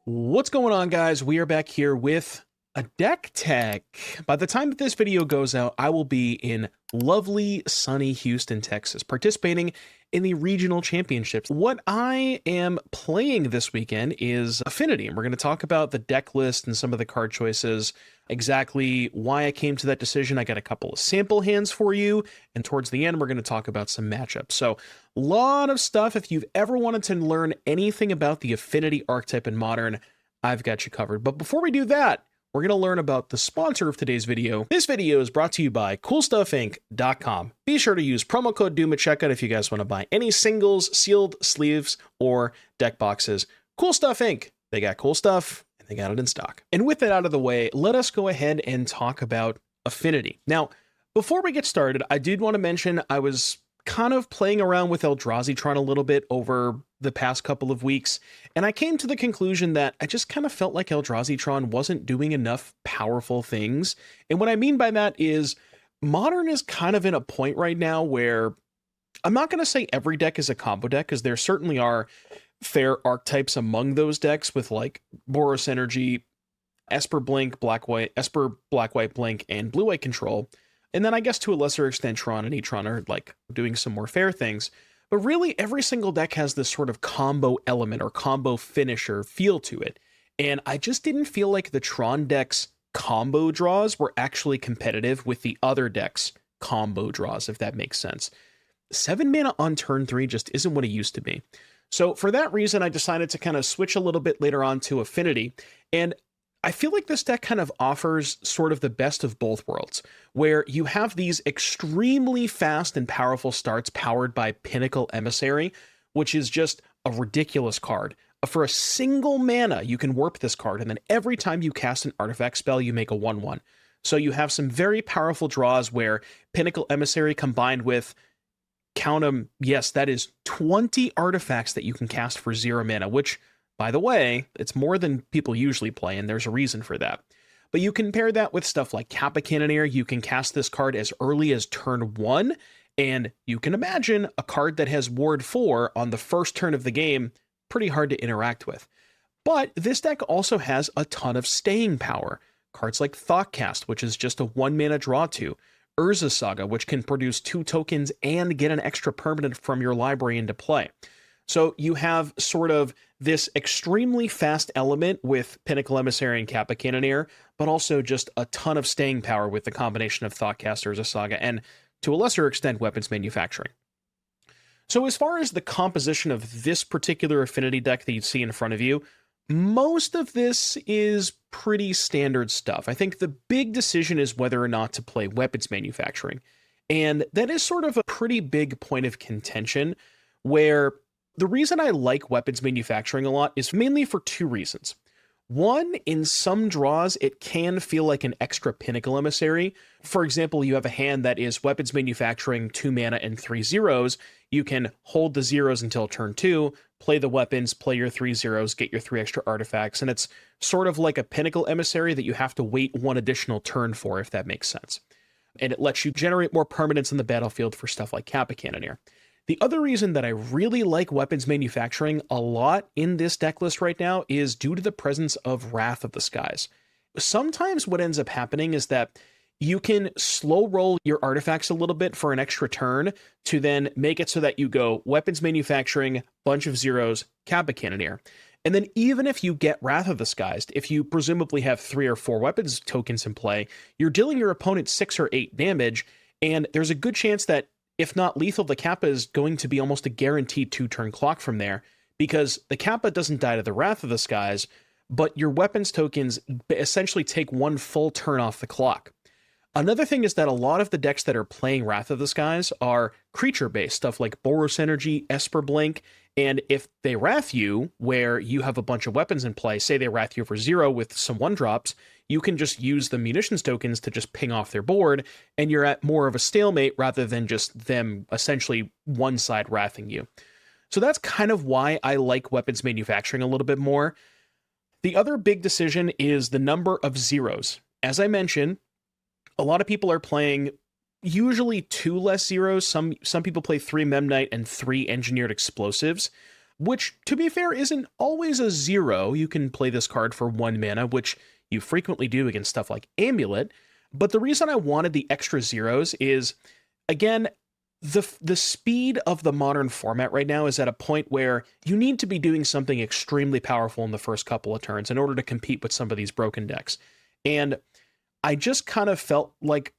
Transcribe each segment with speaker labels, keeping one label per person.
Speaker 1: What's going on, guys? We are back here with a deck tech. By the time that this video goes out, I will be in lovely, sunny Houston, Texas, participating in the regional championships. What I am playing this weekend is Affinity, and we're going to talk about the deck list and some of the card choices, exactly why I came to that decision. I got a couple of sample hands for you, and towards the end, we're going to talk about some matchups. So, a lot of stuff. If you've ever wanted to learn anything about the Affinity archetype in Modern, I've got you covered. But before we do that, we're going to learn about the sponsor of today's video. This video is brought to you by CoolStuffInc.com. Be sure to use promo code Doom at checkout if you guys want to buy any singles, sealed sleeves, or deck boxes. Cool Stuff Inc. They got cool stuff, and they got it in stock. And with that out of the way, let us go ahead and talk about Affinity. Now, before we get started, I did want to mention I was kind of playing around with Eldrazi-tron a little bit over the past couple of weeks, and I came to the conclusion that I just kind of felt like Eldrazi-tron wasn't doing enough powerful things. And what I mean by that is Modern is kind of in a point right now where I'm not going to say every deck is a combo deck, because there certainly are fair archetypes among those decks with like Boros Energy, Esper Blink, Black-White, Esper Black-White Blink, and Blue-White Control. And then I guess to a lesser extent, Tron and E-Tron are like doing some more fair things. But really, every single deck has this sort of combo element or combo finisher feel to it. And I just didn't feel like the Tron deck's combo draws were actually competitive with the other deck's combo draws, if that makes sense. 7 mana on turn 3 just isn't what it used to be. So for that reason, I decided to kind of switch a little bit later on to Affinity. And I feel like this deck kind of offers sort of the best of both worlds, where you have these extremely fast and powerful starts powered by Pinnacle Emissary, which is just a ridiculous card. For a single mana, you can warp this card, and then every time you cast an artifact spell, you make a 1/1. So you have some very powerful draws where Pinnacle Emissary combined with, count them, yes, that is 20 artifacts that you can cast for 0 mana, which, by the way, it's more than people usually play, and there's a reason for that. But you compare that with stuff like Kappa Cannoneer. You can cast this card as early as turn 1, and you can imagine a card that has Ward 4 on the first turn of the game, pretty hard to interact with. But this deck also has a ton of staying power. Cards like Thoughtcast, which is just a 1 mana draw to, Urza Saga, which can produce 2 tokens and get an extra permanent from your library into play. So you have sort of this extremely fast element with Pinnacle Emissary and Kappa Cannoneer, but also just a ton of staying power with the combination of Thoughtcast, Urza Saga, and to a lesser extent, weapons manufacturing. So as far as the composition of this particular Affinity deck that you see in front of you, most of this is pretty standard stuff. I think the big decision is whether or not to play weapons manufacturing. And that is sort of a pretty big point of contention, where the reason I like weapons manufacturing a lot is mainly for 2 reasons. One, in some draws, it can feel like an extra Pinnacle Emissary. For example, you have a hand that is weapons manufacturing 2 mana and 3 zeros. You can hold the zeros until turn 2, play the weapons, play your 3 zeros, get your 3 extra artifacts, and it's sort of like a Pinnacle Emissary that you have to wait 1 additional turn for, if that makes sense. And it lets you generate more permanents in the battlefield for stuff like Kappa Cannoneer. The other reason that I really like weapons manufacturing a lot in this deck list right now is due to the presence of Wrath of the Skies. Sometimes what ends up happening is that you can slow roll your artifacts a little bit for an extra turn to then make it so that you go weapons manufacturing, bunch of zeros, Kappa Cannoneer. And then even if you get Wrath of the Skies, if you presumably have 3 or 4 weapons tokens in play, you're dealing your opponent 6 or 8 damage, and there's a good chance that if not lethal, the Kappa is going to be almost a guaranteed 2-turn clock from there, because the Kappa doesn't die to the Wrath of the Skies, but your weapons tokens essentially take 1 full turn off the clock. Another thing is that a lot of the decks that are playing Wrath of the Skies are creature-based, stuff like Boros Energy, Esper Blink, and if they Wrath you, where you have a bunch of weapons in play, say they Wrath you for 0 with some 1-drops, you can just use the munitions tokens to just ping off their board, and you're at more of a stalemate rather than just them essentially one side wrathing you. So that's kind of why I like weapons manufacturing a little bit more. The other big decision is the number of zeros. As I mentioned, a lot of people are playing usually 2 less zeros. Some people play 3 Memnite and 3 Engineered Explosives. which, to be fair, isn't always a 0. You can play this card for 1 mana, which you frequently do against stuff like Amulet. But the reason I wanted the extra zeros is, again, the speed of the modern format right now is at a point where you need to be doing something extremely powerful in the first couple of turns in order to compete with some of these broken decks. And I just kind of felt like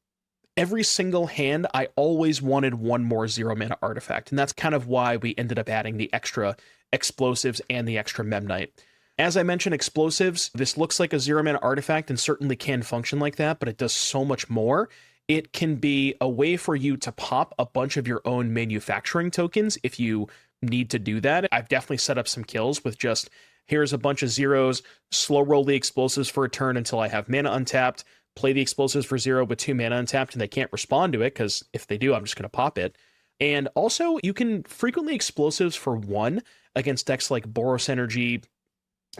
Speaker 1: every single hand, I always wanted one more 0 mana artifact. And that's kind of why we ended up adding the extra explosives and the extra Memnite. As I mentioned, explosives, this looks like a 0 mana artifact and certainly can function like that, but it does so much more. It can be a way for you to pop a bunch of your own manufacturing tokens if you need to do that. I've definitely set up some kills with just, here's a bunch of zeros, slow roll the explosives for a turn until I have mana untapped, play the explosives for 0 with 2 mana untapped, and they can't respond to it, because if they do, I'm just going to pop it. And also, you can frequently explosives for 1 against decks like Boros Energy,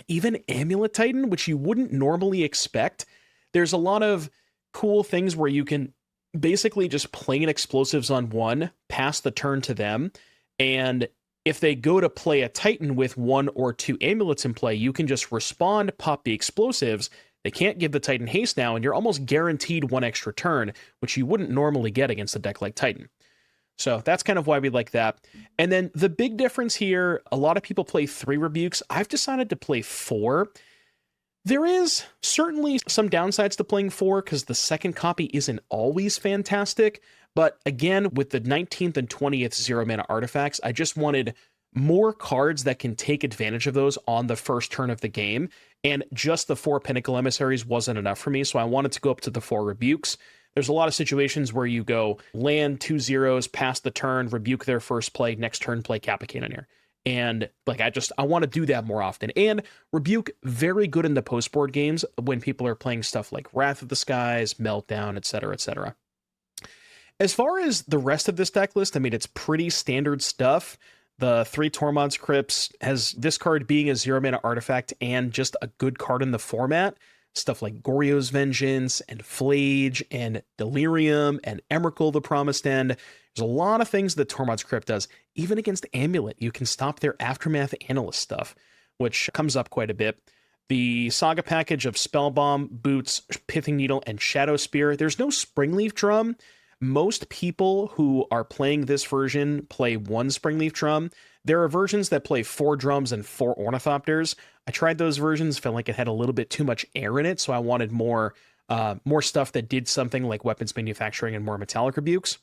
Speaker 1: even Amulet Titan, which you wouldn't normally expect. There's a lot of cool things where you can basically just plain explosives on 1, pass the turn to them, and if they go to play a Titan with 1 or 2 amulets in play, you can just respond, pop the explosives. They can't give the Titan haste now, and you're almost guaranteed 1 extra turn, which you wouldn't normally get against a deck like Titan. So that's kind of why we like that. And then the big difference here, a lot of people play 3 rebukes. I've decided to play 4. There is certainly some downsides to playing 4 because the second copy isn't always fantastic. But again, with the 19th and 20th 0 mana artifacts, I just wanted more cards that can take advantage of those on the first turn of the game. And just the 4 Pinnacle Emissaries wasn't enough for me, so I wanted to go up to the 4 rebukes. There's a lot of situations where you go land 2 zeros, pass the turn, rebuke their first play, next turn play Kappa Cannoneer. And like I want to do that more often. And Rebuke, very good in the post-board games when people are playing stuff like Wrath of the Skies, Meltdown, etc., etc. As far as the rest of this deck list, I mean, it's pretty standard stuff. The 3 Tormod's Crypts has this card being a 0 mana artifact and just a good card in the format. Stuff like Goryo's Vengeance and Flage and Delirium and Emrakul the Promised End. There's a lot of things that Tormod's Crypt does. Even against Amulet, you can stop their Aftermath Analyst stuff, which comes up quite a bit. The Saga package of Spellbomb, Boots, Pithing Needle, and Shadow Spear. There's no Springleaf Drum. Most people who are playing this version play 1 Springleaf Drum. There are versions that play 4 drums and 4 ornithopters. I tried those versions, felt like it had a little bit too much air in it, so I wanted more stuff that did something like weapons manufacturing and more metallic rebukes.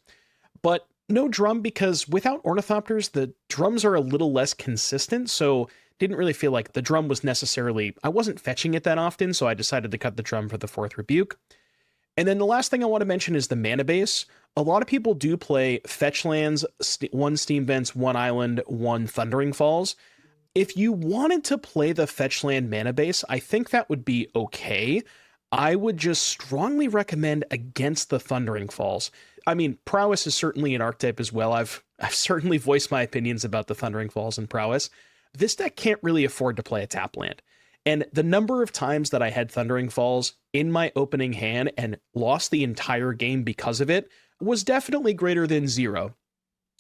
Speaker 1: But no drum, because without ornithopters, the drums are a little less consistent, so didn't really feel like the drum was necessarily... I wasn't fetching it that often, so I decided to cut the drum for the 4th rebuke. And then the last thing I want to mention is the mana base. A lot of people do play fetch lands, 1 Steam Vents, 1 Island, 1 Thundering Falls. If you wanted to play the fetch land mana base, I think that would be okay. I would just strongly recommend against the Thundering Falls. I mean, Prowess is certainly an archetype as well. I've certainly voiced my opinions about the Thundering Falls and Prowess. This deck can't really afford to play a tap land. And the number of times that I had Thundering Falls in my opening hand and lost the entire game because of it was definitely greater than 0.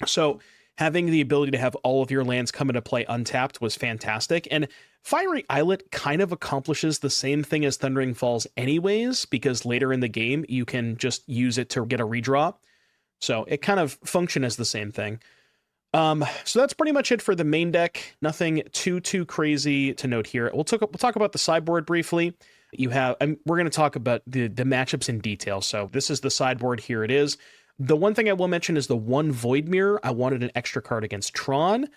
Speaker 1: So having the ability to have all of your lands come into play untapped was fantastic. And Fiery Islet kind of accomplishes the same thing as Thundering Falls anyways, because later in the game, you can just use it to get a redraw. So it kind of functions as the same thing. So that's pretty much it for the main deck. Nothing too crazy to note here. We'll talk about the sideboard briefly. You have, we're going to talk about the matchups in detail. So this is the sideboard. Here it is. The one thing I will mention is the 1 Void Mirror. I wanted an extra card against Tron.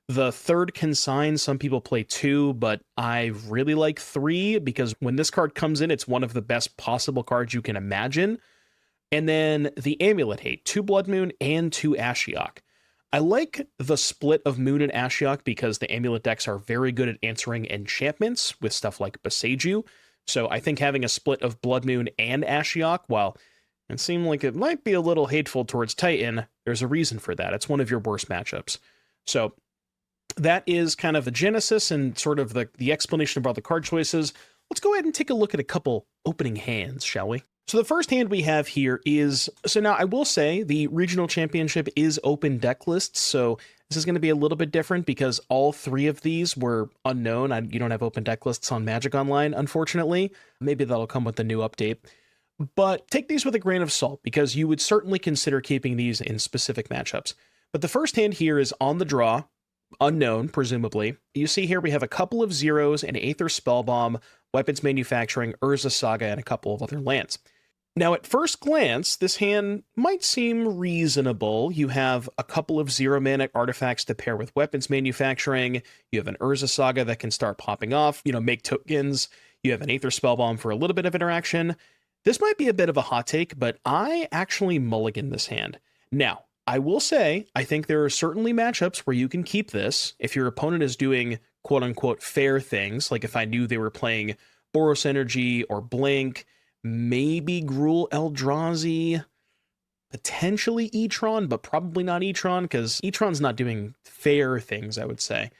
Speaker 1: The 3rd Consign, some people play 2, but I really like 3 because when this card comes in, it's one of the best possible cards you can imagine. And then the Amulet Hate, 2 Blood Moon and 2 Ashiok. I like the split of Moon and Ashiok because the Amulet decks are very good at answering enchantments with stuff like Boseiju. So I think having a split of Blood Moon and Ashiok, while it seemed like it might be a little hateful towards Titan, there's a reason for that. It's one of your worst matchups. So that is kind of the genesis and sort of the explanation about the card choices. Let's go ahead and take a look at a couple opening hands, shall we? So the first hand we have here is, so now I will say the regional championship is open deck lists, so This is going to be a little bit different because all three of these were unknown. You don't have open deck lists on Magic Online, unfortunately. Maybe that'll come with the new update. But take these with a grain of salt because you would certainly consider keeping these in specific matchups. But the first hand here is on the draw, unknown, presumably. You see here we have a couple of zeros, an Aether Spellbomb, Weapons Manufacturing, Urza Saga, and a couple of other lands. Now, at first glance, this hand might seem reasonable. You have a couple of zero-mana artifacts to pair with Weapons Manufacturing. You have an Urza Saga that can start popping off, make tokens. You have an Aether Spellbomb for a little bit of interaction. This might be a bit of a hot take, but I actually mulligan this hand. Now, I will say, I think there are certainly matchups where you can keep this if your opponent is doing quote-unquote fair things, like if I knew they were playing Boros Energy or Blink, maybe Gruul Eldrazi, potentially E-Tron, but probably not E-Tron, because E-Tron's not doing fair things, I would say.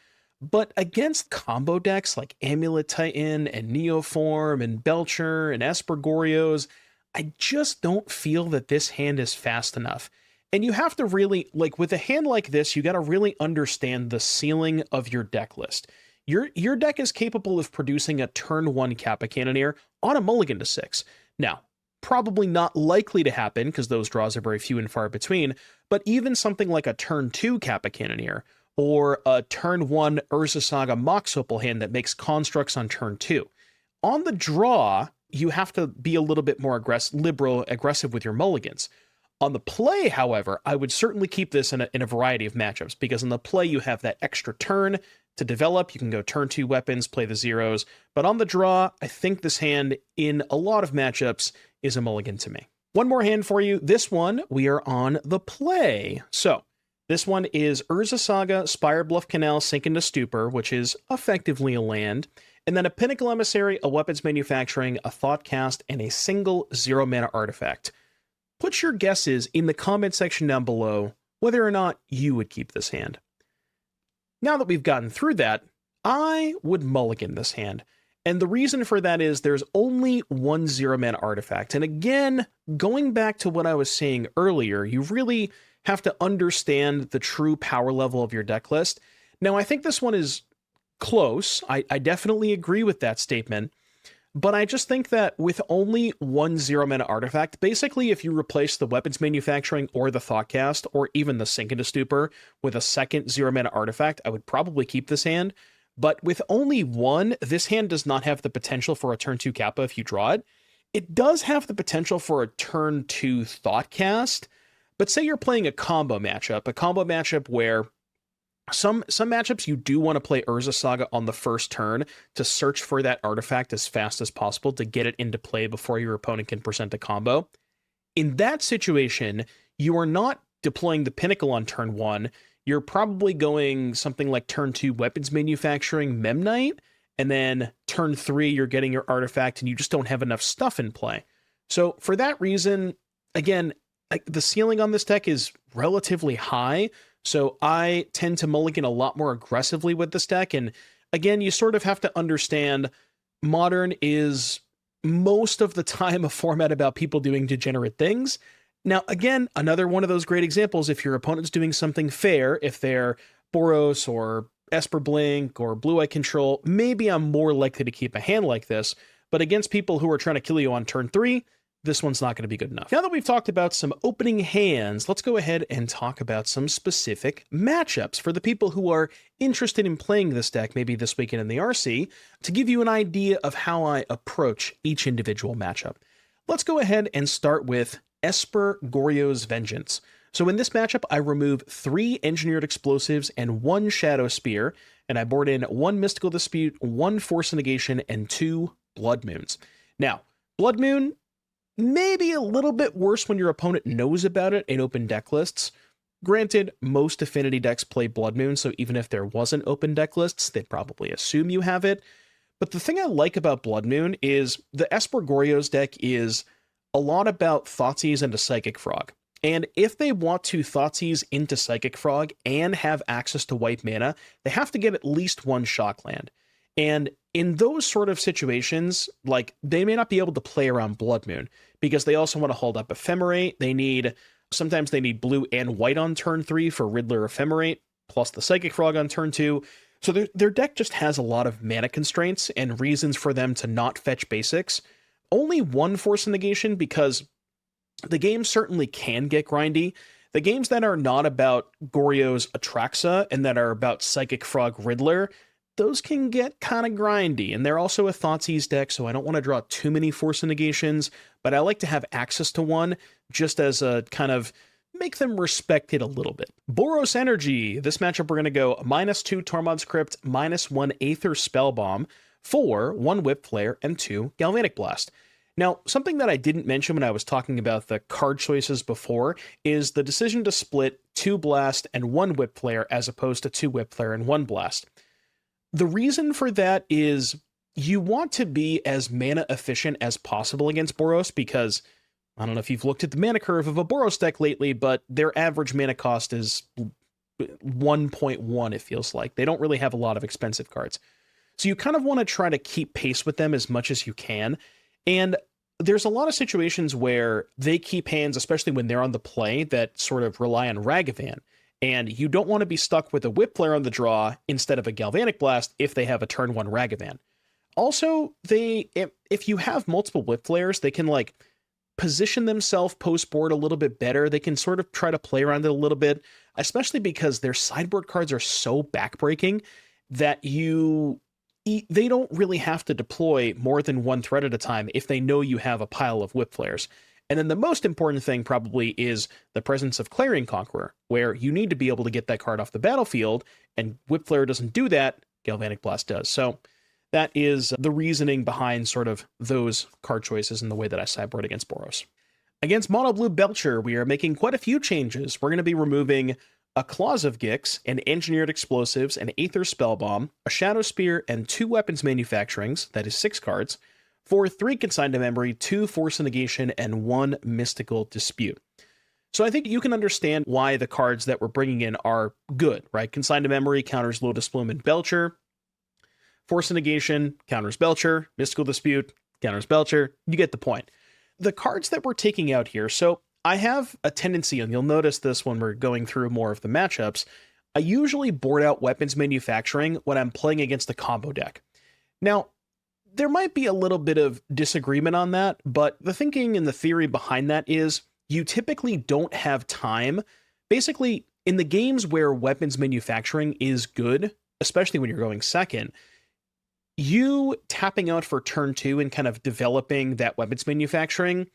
Speaker 1: But against combo decks like Amulet Titan and Neoform and Belcher and Esper Goryo's, I just don't feel that this hand is fast enough. And you have to really, with a hand like this, you got to really understand the ceiling of your deck list. Your deck is capable of producing a turn 1 Kappa Cannoneer on a mulligan to 6. Now, probably not likely to happen because those draws are very few and far between, but even something like a turn 2 Kappa Cannoneer or a turn 1 Urza Saga Mox Opal hand that makes constructs on turn 2. On the draw, you have to be a little bit more aggressive with your mulligans. On the play, however, I would certainly keep this in a variety of matchups because on the play you have that extra turn to develop. You can go turn 2 weapons, play the zeros. But on the draw, I think this hand in a lot of matchups is a mulligan to me. One more hand for you. This one, we are on the play. So this one is Urza Saga, Spirebluff Canal, Sink into Stupor, which is effectively a land. And then a Pinnacle Emissary, a Weapons Manufacturing, a Thoughtcast, and a single 0-mana artifact. Put your guesses in the comment section down below whether or not you would keep this hand. Now that we've gotten through that, I would mulligan this hand. And the reason for that is there's only one 0-mana artifact. And again, going back to what I was saying earlier, you really have to understand the true power level of your deck list. Now, I think this one is close. I definitely agree with that statement. But I just think that with only one 0-mana artifact, basically if you replace the Weapons Manufacturing or the Thoughtcast or even the Sink into Stupor with a second 0-mana artifact, I would probably keep this hand. But with only one, this hand does not have the potential for a turn 2 Kappa if you draw it. It does have the potential for a turn 2 Thoughtcast, but say you're playing a combo matchup where some matchups you do want to play Urza Saga on the first turn to search for that artifact as fast as possible to get it into play before your opponent can present a combo. In that situation, you are not deploying the Pinnacle on turn 1. You're probably going something like turn 2 Weapons Manufacturing Memnite, and then turn 3 you're getting your artifact and you just don't have enough stuff in play. So for that reason, again, the ceiling on this deck is relatively high, so I tend to mulligan a lot more aggressively with this deck. And again, you sort of have to understand Modern is most of the time a format about people doing degenerate things. Now, again, another one of those great examples, if your opponent's doing something fair, if they're Boros or Esper Blink or Blue Eye Control, maybe I'm more likely to keep a hand like this. But against people who are trying to kill you on turn 3, this one's not going to be good enough. Now that we've talked about some opening hands, let's go ahead and talk about some specific matchups for the people who are interested in playing this deck, maybe this weekend in the RC, to give you an idea of how I approach each individual matchup. Let's go ahead and start with Esper Goryo's Vengeance. So in this matchup, I remove 3 Engineered Explosives and 1 Shadow Spear, and I board in 1 Mystical Dispute, 1 Force Negation, and 2 Blood Moons. Now, Blood Moon, maybe a little bit worse when your opponent knows about it in open deck lists. Granted, most Affinity decks play Blood Moon, so even if there wasn't open deck lists, they'd probably assume you have it. But the thing I like about Blood Moon is the Esper Goryo's deck is a lot about Thoughtseize into Psychic Frog. And if they want to Thoughtseize into Psychic Frog and have access to white mana, they have to get at least 1 shock land. And in those sort of situations, they may not be able to play around Blood Moon because they also want to hold up Ephemerate. Sometimes they need blue and white on turn 3 for Riddler Ephemerate. plus the Psychic Frog on turn 2. So their deck just has a lot of mana constraints and reasons for them to not fetch basics. Only one Force of Negation, because the game certainly can get grindy. The games that are not about Goryo's Atraxa and that are about Psychic Frog Riddler, those can get kind of grindy. And they're also a Thoughtseize deck, so I don't want to draw too many Force of Negations, but I like to have access to one just as a kind of make them respect it a little bit. Boros Energy. This matchup, we're going to go -2 Tormod's Crypt, -1 Aether Spellbomb, 4 1 Whip Flare, and 2 Galvanic Blast. Now, something that I didn't mention when I was talking about the card choices before is the decision to split 2 Blast and 1 Whip Flare as opposed to 2 Whip Flare and 1 Blast. The reason for that is you want to be as mana efficient as possible against Boros, because I don't know if you've looked at the mana curve of a Boros deck lately, but their average mana cost is 1.1, it feels like. They don't really have a lot of expensive cards. So you kind of want to try to keep pace with them as much as you can. And there's a lot of situations where they keep hands, especially when they're on the play, that sort of rely on Ragavan. And you don't want to be stuck with a Whip Flare on the draw instead of a Galvanic Blast if they have a turn 1 Ragavan. Also, if you have multiple Whip Flares, they can like position themselves post-board a little bit better. They can sort of try to play around it a little bit, especially because their sideboard cards are so backbreaking that they don't really have to deploy more than one threat at a time if they know you have a pile of Whip Flares. And then the most important thing probably is the presence of Clarion Conqueror, where you need to be able to get that card off the battlefield, and Whip Flare doesn't do that, Galvanic Blast does. So that is the reasoning behind sort of those card choices and the way that I sideboard against Boros. Against Mono Blue Belcher, we are making quite a few changes. We're going to be removing a Claws of Gix, an Engineered Explosives, an Aether Spellbomb, a Shadow Spear, and 2 Weapons Manufacturings, that is 6 cards, for 3 Consigned to Memory, 2 Force of Negation, and 1 Mystical Dispute. So I think you can understand why the cards that we're bringing in are good, right? Consigned to Memory counters Lotus Bloom and Belcher. Force of Negation counters Belcher. Mystical Dispute counters Belcher. You get the point. The cards that we're taking out here, so I have a tendency, and you'll notice this when we're going through more of the matchups, I usually board out Weapons Manufacturing when I'm playing against a combo deck. Now, there might be a little bit of disagreement on that, but the thinking and the theory behind that is you typically don't have time. Basically, in the games where Weapons Manufacturing is good, especially when you're going second, you tapping out for turn 2 and kind of developing that Weapons Manufacturing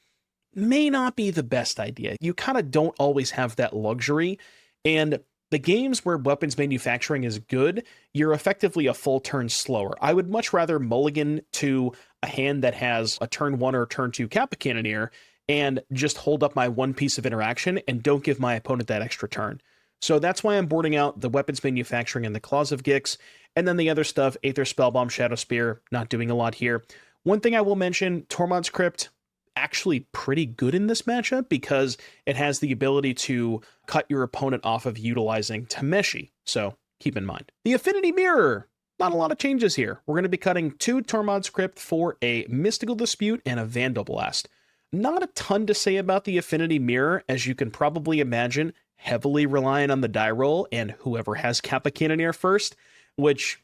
Speaker 1: may not be the best idea. You kind of don't always have that luxury, and the games where Weapons Manufacturing is good, you're effectively a full turn slower. I would much rather mulligan to a hand that has a turn 1 or turn 2 Kappa Cannoneer and just hold up my one piece of interaction and don't give my opponent that extra turn. So that's why I'm boarding out the Weapons Manufacturing and the Claws of Gix, and then the other stuff, Aether Spellbomb, Shadow Spear, not doing a lot here. One thing I will mention, Tormod's Crypt, actually pretty good in this matchup because it has the ability to cut your opponent off of utilizing Tameshi, so keep in mind. The Affinity Mirror, not a lot of changes here. We're going to be cutting 2 Tormod's Crypt for a Mystical Dispute and a Vandal Blast. Not a ton to say about the Affinity Mirror, as you can probably imagine, heavily relying on the die roll and whoever has Kappa Cannoneer first, which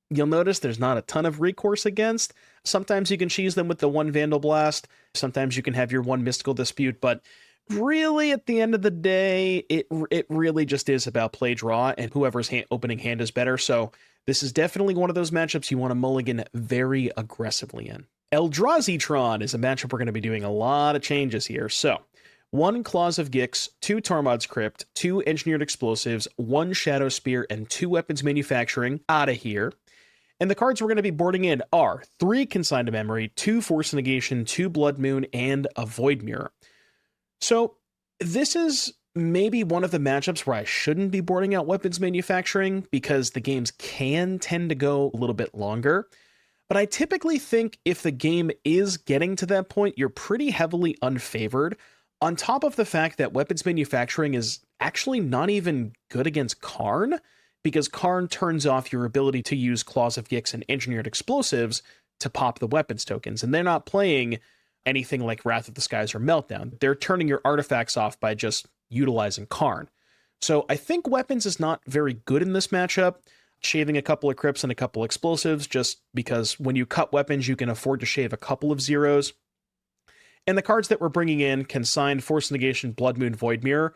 Speaker 1: you'll notice there's not a ton of recourse against. Sometimes you can cheese them with the 1 Vandal Blast. Sometimes you can have your 1 Mystical Dispute, but really at the end of the day, it really just is about play draw and whoever's opening hand is better. So this is definitely one of those matchups you want to mulligan very aggressively in. Eldrazi-tron is a matchup we're going to be doing a lot of changes here. So 1 Claws of Gix, 2 Tormod's Crypt, 2 Engineered Explosives, 1 Shadow Spear, and 2 Weapons Manufacturing out of here. And the cards we're going to be boarding in are 3 Consigned to Memory, 2 Force Negation, 2 Blood Moon, and a Void Mirror. So this is maybe one of the matchups where I shouldn't be boarding out Weapons Manufacturing because the games can tend to go a little bit longer. But I typically think if the game is getting to that point, you're pretty heavily unfavored, on top of the fact that Weapons Manufacturing is actually not even good against Karn, because Karn turns off your ability to use Claws of Gix and Engineered Explosives to pop the weapons tokens, and they're not playing anything like Wrath of the Skies or Meltdown. They're turning your artifacts off by just utilizing Karn. So I think weapons is not very good in this matchup, shaving a couple of crypts and a couple explosives, just because when you cut weapons, you can afford to shave a couple of zeros. And the cards that we're bringing in, Consigned, Force Negation, Blood Moon, Void Mirror,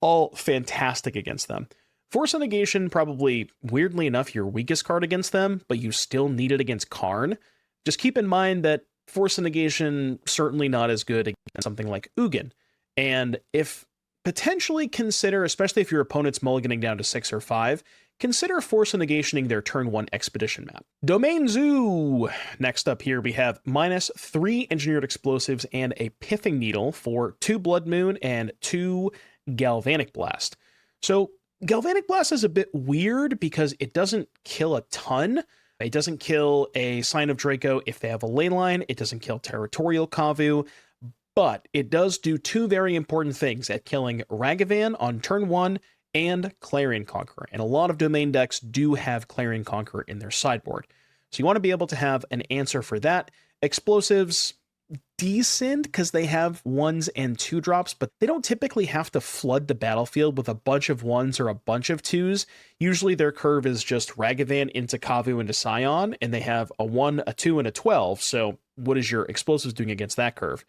Speaker 1: all fantastic against them. Force Negation, probably, weirdly enough, your weakest card against them, but you still need it against Karn. Just keep in mind that Force Negation, certainly not as good against something like Ugin. And if potentially consider, especially if your opponent's mulliganing down to 6 or 5, consider Force Negationing their turn 1 Expedition map. Domain Zoo! Next up here we have -3 Engineered Explosives and a Pithing Needle for 2 Blood Moon and 2 Galvanic Blast. So Galvanic Blast is a bit weird because it doesn't kill a ton. It doesn't kill a Sign of Draco if they have a ley line. It doesn't kill Territorial Kavu. But it does do 2 very important things at killing Ragavan on turn 1 and Clarion Conqueror. And a lot of domain decks do have Clarion Conqueror in their sideboard. So you want to be able to have an answer for that. Explosives, decent, because they have 1s and 2 drops, but they don't typically have to flood the battlefield with a bunch of 1s or a bunch of 2s. Usually their curve is just Ragavan into Kavu into Scion, and they have a 1, a 2, and a 12. So what is your explosives doing against that curve?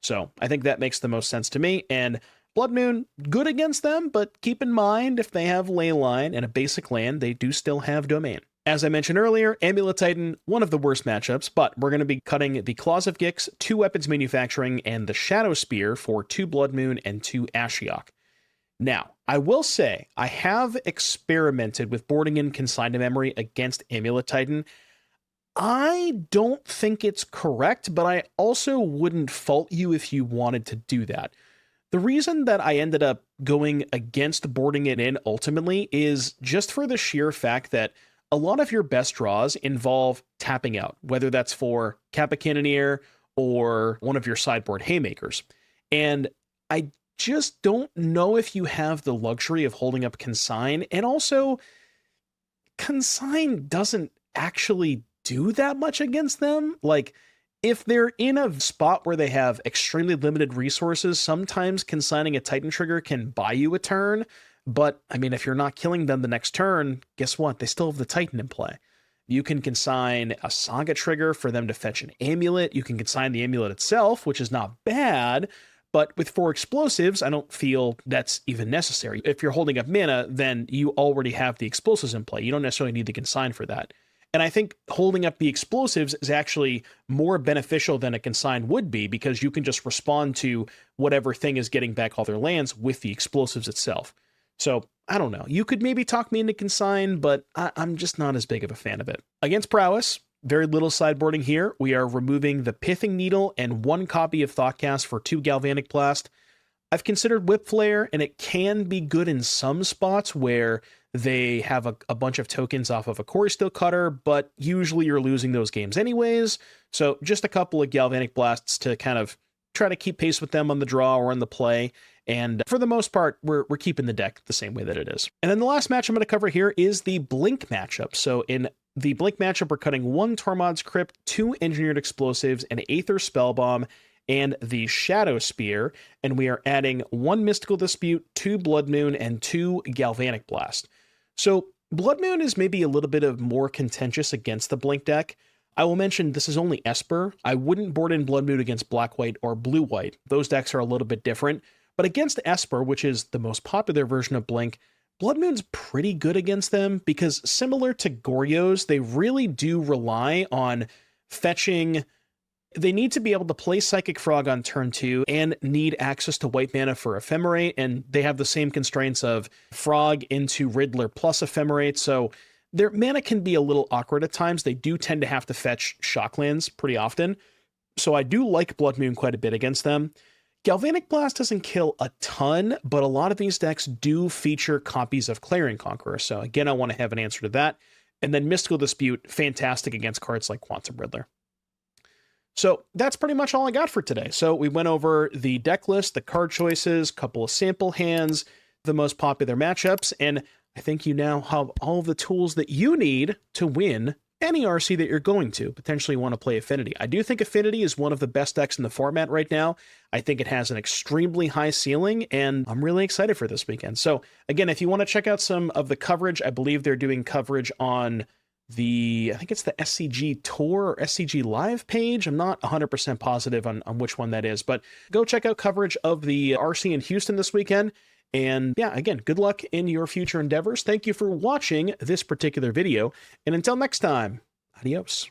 Speaker 1: So I think that makes the most sense to me. And Blood Moon, good against them, but keep in mind if they have Leyline and a basic land, they do still have Domain. As I mentioned earlier, Amulet Titan, one of the worst matchups, but we're going to be cutting the Claws of Gix, 2 Weapons Manufacturing, and the Shadow Spear for 2 Blood Moon and 2 Ashiok. Now, I will say, I have experimented with boarding in Consigned to Memory against Amulet Titan. I don't think it's correct, but I also wouldn't fault you if you wanted to do that. The reason that I ended up going against boarding it in ultimately is just for the sheer fact that a lot of your best draws involve tapping out, whether that's for Kappa Cannoneer or one of your sideboard haymakers. And I just don't know if you have the luxury of holding up Consign, and also Consign doesn't actually do that much against them. Like, if they're in a spot where they have extremely limited resources, sometimes consigning a Titan trigger can buy you a turn. But, I mean, if you're not killing them the next turn, guess what? They still have the Titan in play. You can consign a Saga trigger for them to fetch an Amulet. You can consign the Amulet itself, which is not bad. But with 4 explosives, I don't feel that's even necessary. If you're holding up mana, then you already have the explosives in play. You don't necessarily need to consign for that. And I think holding up the explosives is actually more beneficial than a consign would be, because you can just respond to whatever thing is getting back all their lands with the explosives itself. So, I don't know. You could maybe talk me into consign, but I'm just not as big of a fan of it. Against Prowess, very little sideboarding here. We are removing the Pithing Needle and 1 copy of Thoughtcast for 2 Galvanic Blast. I've considered Whip Flare, and it can be good in some spots where they have a bunch of tokens off of a Cori-steel cutter, but usually you're losing those games anyways. So just a couple of Galvanic Blasts to kind of try to keep pace with them on the draw or on the play. And for the most part, we're keeping the deck the same way that it is. And then the last match I'm going to cover here is the Blink matchup. So in the Blink matchup, we're cutting 1 Tormod's Crypt, 2 Engineered Explosives, an Aether Spellbomb, and the Shadow Spear. And we are adding 1 Mystical Dispute, 2 Blood Moon, and 2 Galvanic Blast. So Blood Moon is maybe a little bit of more contentious against the Blink deck. I will mention this is only Esper. I wouldn't board in Blood Moon against Black-White or Blue-White. Those decks are a little bit different. But against Esper, which is the most popular version of Blink, Blood Moon's pretty good against them, because similar to Goryo's, they really do rely on fetching. They need to be able to play Psychic Frog on turn 2 and need access to white mana for Ephemerate, and they have the same constraints of Frog into Riddler plus Ephemerate, so their mana can be a little awkward at times. They do tend to have to fetch Shocklands pretty often, so I do like Blood Moon quite a bit against them. Galvanic Blast doesn't kill a ton, but a lot of these decks do feature copies of Clarion Conqueror, so again, I want to have an answer to that. And then Mystical Dispute, fantastic against cards like Quantum Riddler. So that's pretty much all I got for today. So we went over the deck list, the card choices, couple of sample hands, the most popular matchups, and I think you now have all of the tools that you need to win any RC that you're going to potentially want to play Affinity. I do think Affinity is one of the best decks in the format right now. I think it has an extremely high ceiling, and I'm really excited for this weekend. So again, if you want to check out some of the coverage, I believe they're doing coverage on I think it's the SCG Tour or SCG Live page. I'm not 100% positive on which one that is, but go check out coverage of the RC in Houston this weekend. And yeah, again, good luck in your future endeavors. Thank you for watching this particular video. And until next time, adios.